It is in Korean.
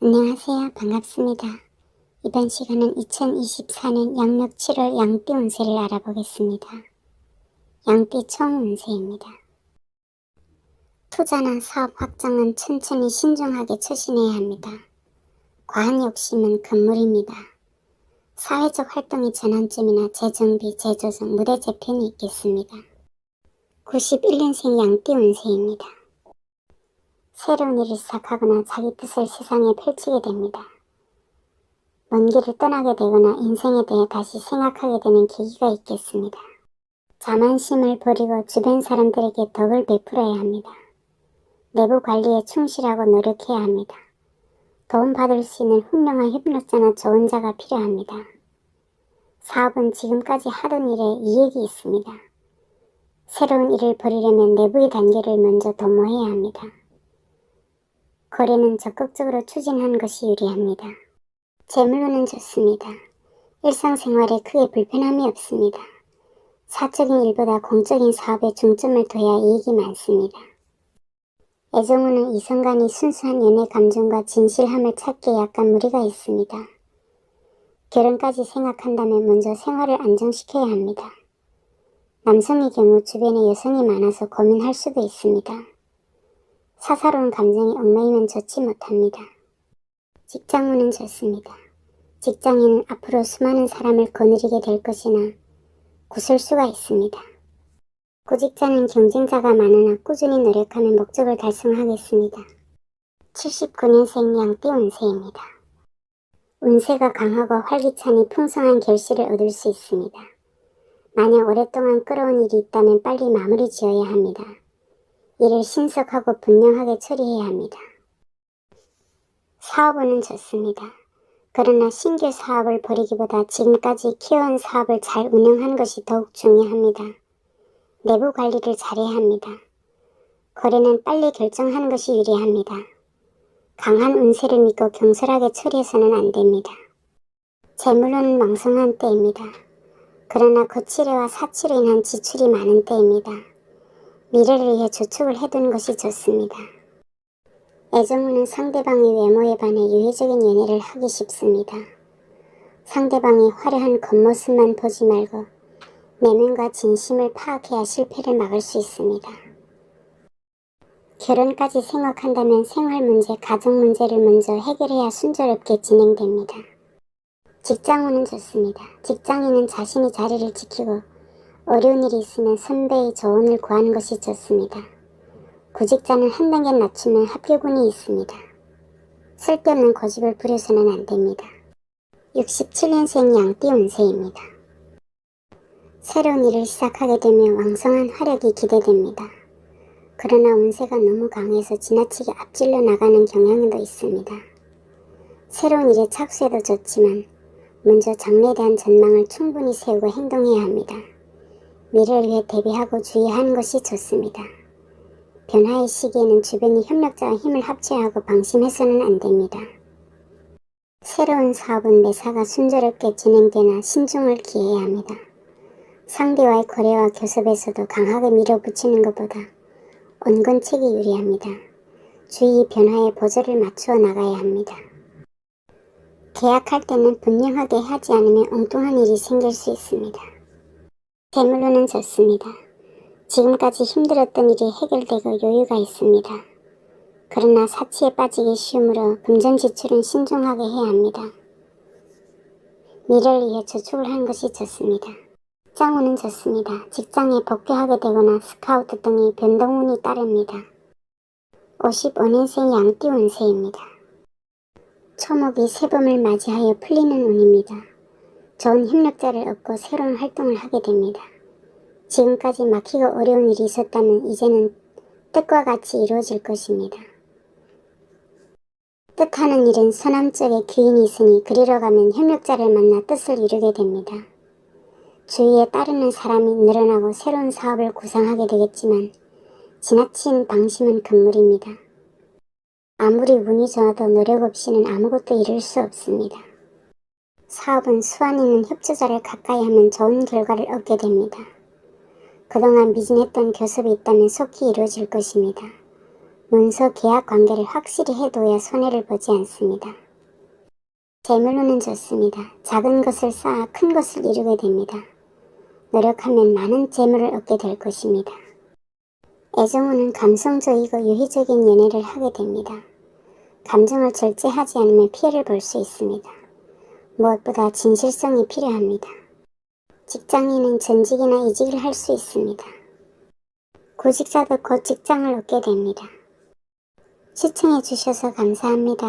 안녕하세요. 반갑습니다. 이번 시간은 2024년 양력 7월 양띠 운세를 알아보겠습니다. 양띠 총 운세입니다. 투자나 사업 확장은 천천히 신중하게 추진해야 합니다. 과한 욕심은 금물입니다. 사회적 활동의 전환점이나 재정비, 재조정, 무대 재편이 있겠습니다. 91년생 양띠 운세입니다. 새로운 일을 시작하거나 자기 뜻을 세상에 펼치게 됩니다. 먼 길을 떠나게 되거나 인생에 대해 다시 생각하게 되는 계기가 있겠습니다. 자만심을 버리고 주변 사람들에게 덕을 베풀어야 합니다. 내부 관리에 충실하고 노력해야 합니다. 도움받을 수 있는 훌륭한 협력자나 좋은 자가 필요합니다. 사업은 지금까지 하던 일에 이익이 있습니다. 새로운 일을 벌이려면 내부의 단계를 먼저 도모해야 합니다. 거래는 적극적으로 추진하는 것이 유리합니다. 재물로는 좋습니다. 일상생활에 크게 불편함이 없습니다. 사적인 일보다 공적인 사업에 중점을 둬야 이익이 많습니다. 애정운은 이성 간의 순수한 연애 감정과 진실함을 찾기에 약간 무리가 있습니다. 결혼까지 생각한다면 먼저 생활을 안정시켜야 합니다. 남성의 경우 주변에 여성이 많아서 고민할 수도 있습니다. 사사로운 감정이 얽매이면 좋지 못합니다. 직장운은 좋습니다. 직장인은 앞으로 수많은 사람을 거느리게 될 것이나 구설수가 있습니다. 구직자는 경쟁자가 많으나 꾸준히 노력하면 목적을 달성하겠습니다. 79년생 양띠 운세입니다. 운세가 강하고 활기차니 풍성한 결실을 얻을 수 있습니다. 만약 오랫동안 끌어온 일이 있다면 빨리 마무리 지어야 합니다. 이를 신속하고 분명하게 처리해야 합니다. 사업운은 좋습니다. 그러나 신규 사업을 벌이기보다 지금까지 키워온 사업을 잘 운영하는 것이 더욱 중요합니다. 내부 관리를 잘해야 합니다. 거래는 빨리 결정하는 것이 유리합니다. 강한 운세를 믿고 경솔하게 처리해서는 안됩니다. 재물로는 왕성한 때입니다. 그러나 거치레와 사치로 인한 지출이 많은 때입니다. 미래를 위해 저축을 해두는 것이 좋습니다. 애정운은 상대방의 외모에 반해 유해적인 연애를 하기 쉽습니다. 상대방의 화려한 겉모습만 보지 말고 내면과 진심을 파악해야 실패를 막을 수 있습니다. 결혼까지 생각한다면 생활 문제, 가정 문제를 먼저 해결해야 순조롭게 진행됩니다. 직장운은 좋습니다. 직장인은 자신의 자리를 지키고 어려운 일이 있으면 선배의 조언을 구하는 것이 좋습니다. 구직자는 한 단계 낮추면 합격운이 있습니다. 쓸데없는 고집을 부려서는 안됩니다. 67년생 양띠 운세입니다. 새로운 일을 시작하게 되면 왕성한 화력이 기대됩니다. 그러나 운세가 너무 강해서 지나치게 앞질러 나가는 경향도 있습니다. 새로운 일에 착수해도 좋지만 먼저 장래에 대한 전망을 충분히 세우고 행동해야 합니다. 미래를 위해 대비하고 주의하는 것이 좋습니다. 변화의 시기에는 주변의 협력자와 힘을 합쳐야 하고 방심해서는 안됩니다. 새로운 사업은 매사가 순조롭게 진행되나 신중을 기해야 합니다. 상대와의 거래와 교섭에서도 강하게 밀어붙이는 것보다 온건책이 유리합니다. 주위 변화에 보조를 맞추어 나가야 합니다. 계약할 때는 분명하게 하지 않으면 엉뚱한 일이 생길 수 있습니다. 재물로는 좋습니다. 지금까지 힘들었던 일이 해결되고 여유가 있습니다. 그러나 사치에 빠지기 쉬우므로 금전지출은 신중하게 해야 합니다. 미래를 위해 저축을 하는 것이 좋습니다. 직장운은 좋습니다. 직장에 복귀하게 되거나 스카우트 등의 변동운이 따릅니다. 55년생 양띠 운세입니다. 초목이 새봄을 맞이하여 풀리는 운입니다. 좋은 협력자를 얻고 새로운 활동을 하게 됩니다. 지금까지 막히고 어려운 일이 있었다면 이제는 뜻과 같이 이루어질 것입니다. 뜻하는 일은 서남쪽에 귀인이 있으니 그리로 가면 협력자를 만나 뜻을 이루게 됩니다. 주위에 따르는 사람이 늘어나고 새로운 사업을 구상하게 되겠지만 지나친 방심은 금물입니다. 아무리 운이 좋아도 노력 없이는 아무것도 이룰 수 없습니다. 사업은 수완 있는 협조자를 가까이 하면 좋은 결과를 얻게 됩니다. 그동안 미진했던 교섭이 있다면 속히 이루어질 것입니다. 문서 계약 관계를 확실히 해둬야 손해를 보지 않습니다. 재물로는 좋습니다. 작은 것을 쌓아 큰 것을 이루게 됩니다. 노력하면 많은 재물을 얻게 될 것입니다. 애정운은 감성적이고 유희적인 연애를 하게 됩니다. 감정을 절제하지 않으면 피해를 볼 수 있습니다. 무엇보다 진실성이 필요합니다. 직장인은 전직이나 이직을 할 수 있습니다. 구직자도 곧 직장을 얻게 됩니다. 시청해주셔서 감사합니다.